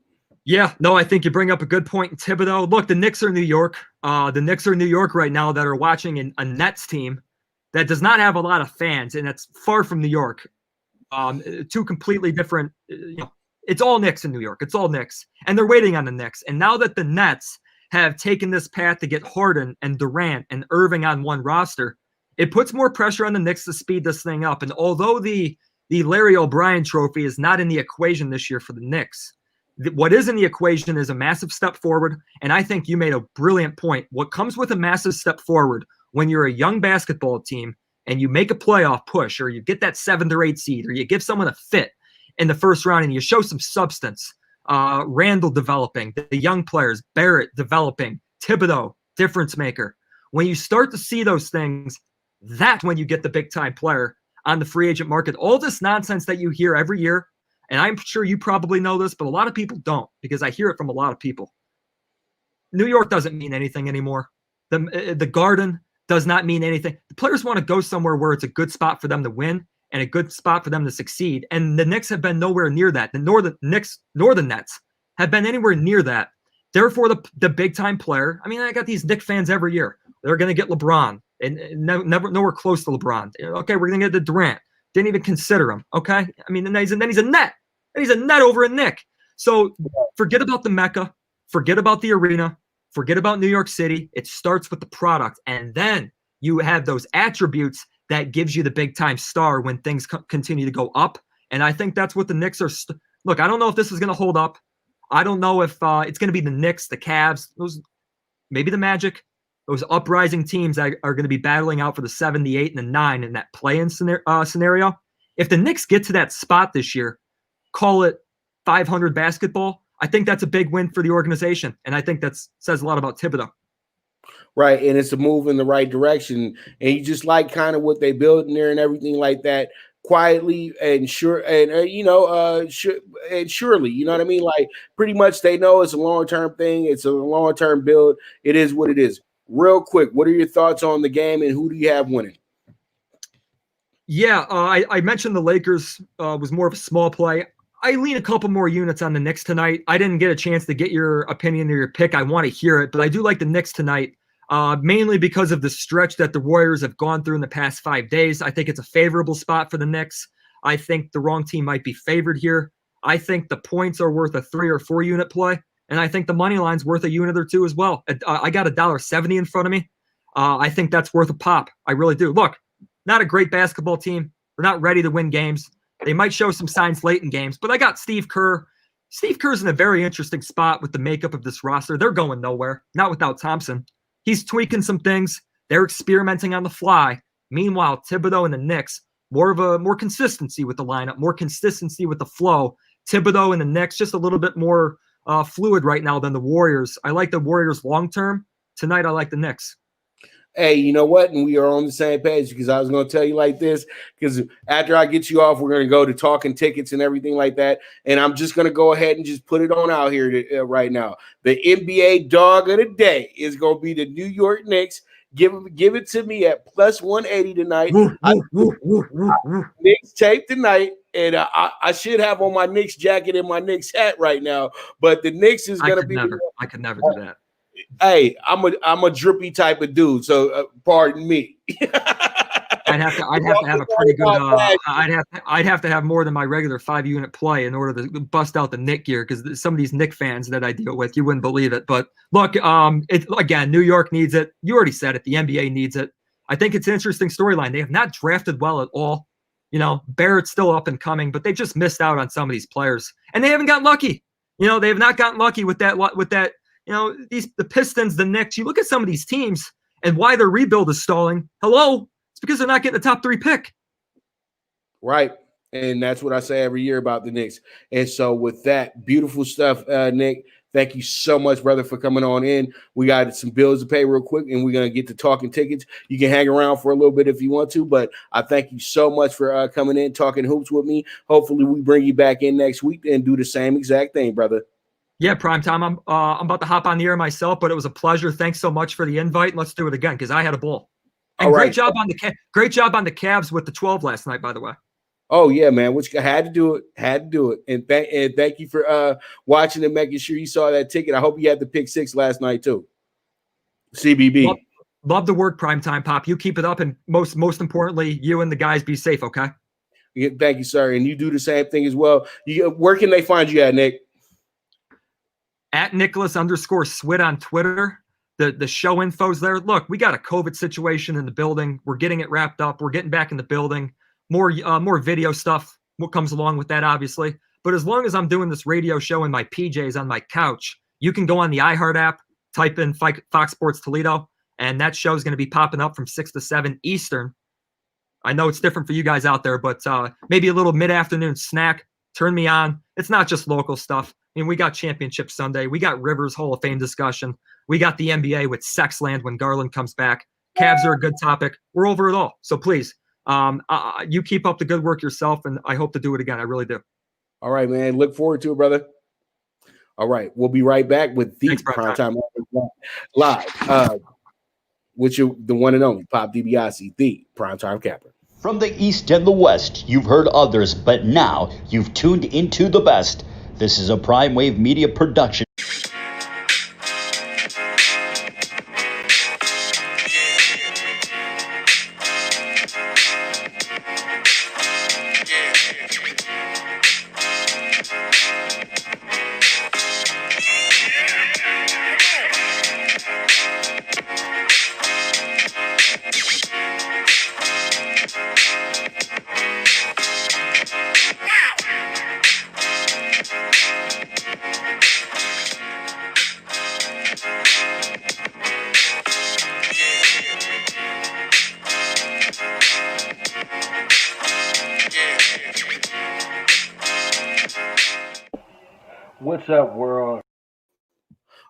Yeah, no, I think you bring up a good point in Thibodeau. Look, the Knicks are New York. The Knicks are New York right now that are watching a Nets team that does not have a lot of fans, and it's far from New York. Two completely different, it's all Knicks in New York. It's all Knicks, and they're waiting on the Knicks. And now that the Nets have taken this path to get Harden and Durant and Irving on one roster, it puts more pressure on the Knicks to speed this thing up. And although the Larry O'Brien trophy is not in the equation this year for the Knicks, what is in the equation is a massive step forward. And I think you made a brilliant point. What comes with a massive step forward when you're a young basketball team and you make a playoff push, or you get that 7th or 8th seed, or you give someone a fit in the first round and you show some substance, Randall developing, the young players, Barrett developing, Thibodeau, difference maker. When you start to see those things, that's when you get the big time player on the free agent market. All this nonsense that you hear every year, and I'm sure you probably know this, but a lot of people don't, because I hear it from a lot of people. New York doesn't mean anything anymore. The Garden does not mean anything. The players want to go somewhere where it's a good spot for them to win and a good spot for them to succeed. And the Knicks have been nowhere near that. The Nets have been anywhere near that. Therefore, the big time player, I mean, I got these Knicks fans every year. They're going to get LeBron, and never nowhere close to LeBron. Okay, we're going to get the Durant. Didn't even consider him. Okay, I mean, then he's a net. And he's a net over a Knick. So forget about the Mecca. Forget about the arena. Forget about New York City. It starts with the product, and then you have those attributes that gives you the big time star when things continue to go up. And I think that's what the Knicks are. Look, I don't know if this is going to hold up. I don't know if it's going to be the Knicks, the Cavs, maybe the Magic, those uprising teams that are going to be battling out for the 7, the 8, and the 9 in that play-in scenario. If the Knicks get to that spot this year, call it 500 basketball, I think that's a big win for the organization. And I think that says a lot about Thibodeau. Right. And it's a move in the right direction. And you just like kind of what they build in there and everything like that, quietly and sure. And, and surely, you know what I mean? Like, pretty much they know it's a long-term thing. It's a long-term build. It is what it is. Real quick, what are your thoughts on the game and who do you have winning? Yeah, I mentioned the Lakers was more of a small play. I lean a couple more units on the Knicks tonight. I didn't get a chance to get your opinion or your pick. I want to hear it, but I do like the Knicks tonight, mainly because of the stretch that the Warriors have gone through in the past 5 days. I think it's a favorable spot for the Knicks. I think the wrong team might be favored here. I think the points are worth a 3 or 4 unit play, and I think the money line's worth a unit or two as well. I got $1.70 in front of me. I think that's worth a pop. I really do. Look, not a great basketball team. They're not ready to win games. They might show some signs late in games, but I got Steve Kerr. Steve Kerr's in a very interesting spot with the makeup of this roster. They're going nowhere, not without Thompson. He's tweaking some things. They're experimenting on the fly. Meanwhile, Thibodeau and the Knicks, more consistency with the lineup, more consistency with the flow. Thibodeau and the Knicks, just a little bit more fluid right now than the Warriors. I like the Warriors long term. Tonight, I like the Knicks. Hey, you know what? And we are on the same page, because I was going to tell you like this, because after I get you off, we're going to go to talking tickets and everything like that. And I'm just going to go ahead and just put it on out here right now. The NBA dog of the day is going to be the New York Knicks. Give it to me at plus 180 tonight. Knicks tape tonight. And I should have on my Knicks jacket and my Knicks hat right now. But the Knicks is going to be. I could never do that. Hey, I'm a drippy type of dude, so pardon me. I I'd have to have a pretty good. I'd have to have more than my regular 5-unit play in order to bust out the Knick gear, because some of these Knick fans that I deal with, you wouldn't believe it. But look, again, New York needs it. You already said it. The NBA needs it. I think it's an interesting storyline. They have not drafted well at all. You know, Barrett's still up and coming, but they just missed out on some of these players, and they haven't gotten lucky. You know, they have not gotten lucky with that. You know, the Pistons, the Knicks. You look at some of these teams and why their rebuild is stalling. Hello, it's because they're not getting a top 3 pick. Right. And that's what I say every year about the Knicks. And so with that, beautiful stuff, Nick, thank you so much, brother, for coming on in. We got some bills to pay real quick, and we're going to get to talking tickets. You can hang around for a little bit if you want to, but I thank you so much for coming in, talking hoops with me. Hopefully we bring you back in next week and do the same exact thing, brother. Yeah, Primetime. I'm about to hop on the air myself, but it was a pleasure. Thanks so much for the invite. Let's do it again, because I had a ball. And great job on the Cavs with the 12 last night, by the way. Oh yeah, man. Which had to do it. And thank you for watching and making sure you saw that ticket. I hope you had the pick 6 last night too. CBB. Love the work, Primetime Pop. You keep it up, and most importantly, you and the guys be safe. Okay. Yeah, thank you, sir. And you do the same thing as well. Where can they find you at, Nick? At Nicholas_Swit on Twitter. The show info's there. Look, we got a COVID situation in the building. We're getting it wrapped up. We're getting back in the building. More video stuff. What comes along with that, obviously. But as long as I'm doing this radio show in my PJs on my couch, you can go on the iHeart app, type in Fox Sports Toledo, and that show is going to be popping up from 6 to 7 Eastern. I know it's different for you guys out there, but maybe a little mid-afternoon snack. Turn me on. It's not just local stuff. I mean, we got Championship Sunday. We got Rivers Hall of Fame discussion. We got the NBA with Sexland when Garland comes back. Cavs are a good topic. We're over it all. So please, you keep up the good work yourself, and I hope to do it again. I really do. All right, man. Look forward to it, brother. All right. We'll be right back with the Primetime Live with you, the one and only Pop DiBiase, the Primetime Capper. From the East and the West, you've heard others, but now you've tuned into the best. This is a Prime Wave Media production. What's up, world?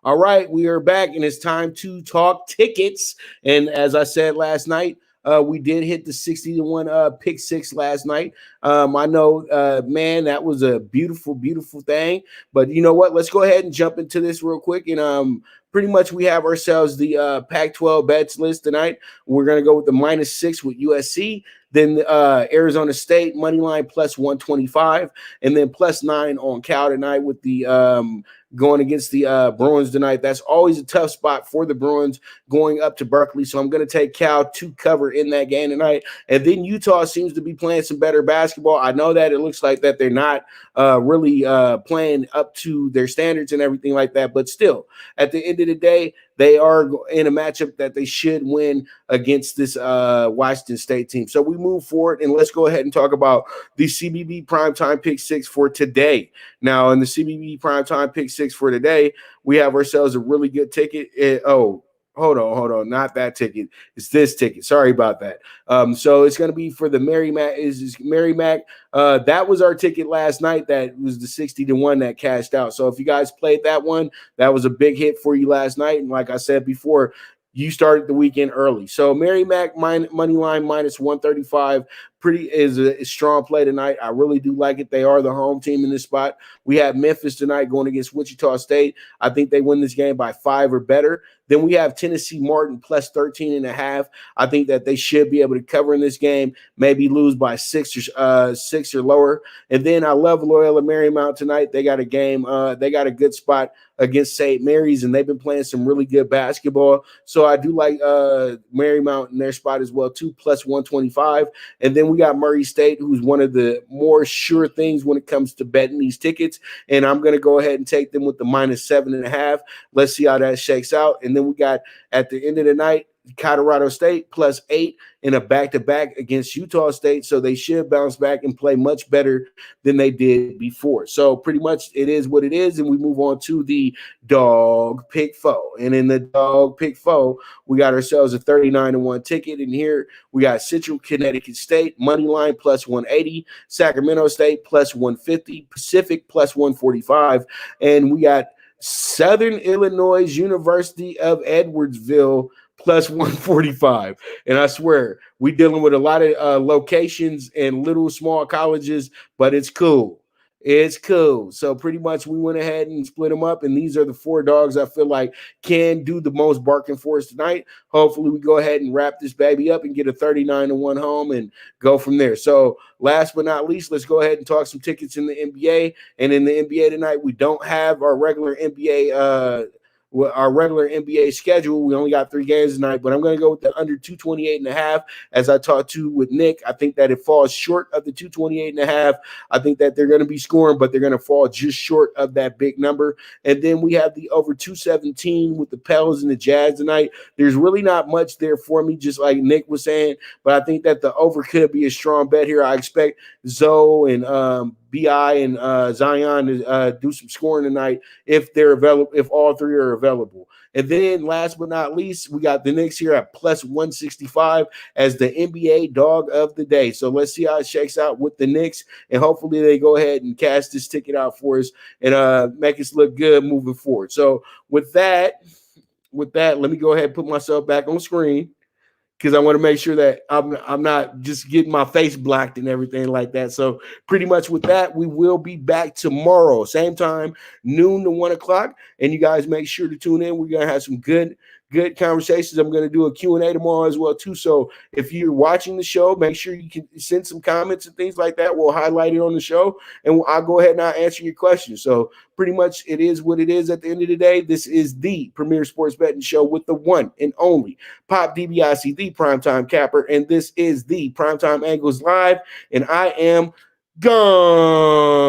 All right, we are back, and it's time to talk tickets. And as I said last night, we did hit the 60-1 pick 6 last night. I know, man, that was a beautiful, beautiful thing. But you know what? Let's go ahead and jump into this real quick. And pretty much we have ourselves the Pac-12 bets list tonight. We're going to go with the -6 with USC. Then Arizona State money line +125, and then +9 on Cal tonight with the going against the Bruins tonight. That's always a tough spot for the Bruins going up to Berkeley. So I'm going to take Cal to cover in that game tonight. And then Utah seems to be playing some better basketball. I know that it looks like that they're not really playing up to their standards and everything like that. But still, at the end of the day, they are in a matchup that they should win against this Washington State team. So we move forward, and let's go ahead and talk about the CBB Primetime Pick 6 for today. Now, in the CBB Primetime Pick 6 for today, we have ourselves a really good ticket. Hold on. Not that ticket. It's this ticket. Sorry about that. So it's going to be for the Mary Mac. Mary Mac. That was our ticket last night. That was the 60-1 that cashed out. So if you guys played that one, that was a big hit for you last night. And like I said before, you started the weekend early. So Mary Mac money line -135 is a strong play tonight. I really do like it. They are the home team in this spot. We have Memphis tonight going against Wichita State. I think they win this game by 5 or better. Then we have Tennessee Martin plus 13.5. I think that they should be able to cover in this game, maybe lose by 6 or lower. And then I love Loyola Marymount tonight. They got a game. They got a good spot against St. Mary's, and they've been playing some really good basketball. So I do like Marymount in their spot as well, too, plus 125. And then we got Murray State, who's one of the more sure things when it comes to betting these tickets. And I'm going to go ahead and take them with the minus 7.5. Let's see how that shakes out. And then we got at the end of the night, Colorado State plus 8 in a back-to-back against Utah State. So they should bounce back and play much better than they did before. So pretty much it is what it is. And we move on to the dog pick foe. And in the dog pick foe, we got ourselves a 39-1 ticket. And here we got Central Connecticut State money line plus 180, Sacramento State plus 150, Pacific plus 145. And we got Southern Illinois University of Edwardsville plus 145. And I swear, we dealing with a lot of locations and little small colleges, but it's cool. It's cool. So pretty much we went ahead and split them up, and these are the 4 dogs I feel like can do the most barking for us tonight. Hopefully we go ahead and wrap this baby up and get a 39-1 home and go from there. So last but not least, let's go ahead and talk some tickets in the NBA. And in the NBA tonight, we don't have our regular NBA schedule. We only got 3 games tonight, but I'm going to go with the under 228.5. As I talked to with Nick, I think that it falls short of the 228.5. I think that they're going to be scoring, but they're going to fall just short of that big number. And then we have the over 217 with the Pels and the Jazz tonight. There's really not much there for me, just like Nick was saying, but I think that the over could be a strong bet here. I expect Zoe and BI and Zion to do some scoring tonight if they're available, if all 3 are available. And then last but not least, we got the Knicks here at plus 165 as the NBA dog of the day. So let's see how it shakes out with the Knicks, and hopefully they go ahead and cash this ticket out for us and make us look good moving forward. So with that, let me go ahead and put myself back on screen, because I want to make sure that I'm not just getting my face blacked and everything like that. So pretty much with that, we will be back tomorrow, same time, noon to 1 o'clock. And you guys make sure to tune in. We're going to have some good conversations. I'm going to do a Q&A tomorrow as well, too. So if you're watching the show, make sure you can send some comments and things like that. We'll highlight it on the show, and I'll go ahead and I'll answer your questions. So pretty much it is what it is at the end of the day. This is the premier sports betting show with the one and only Pop DiBiase, the primetime capper, and this is the Primetime Angles Live, and I am gone.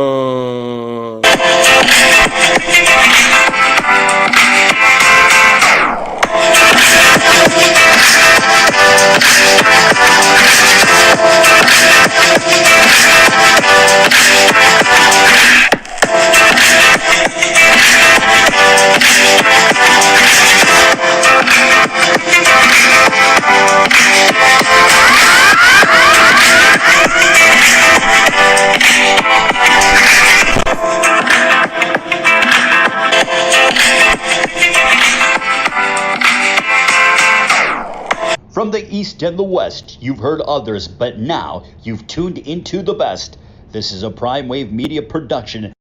From the East and the West, you've heard others, but now you've tuned into the best. This is a Prime Wave Media production.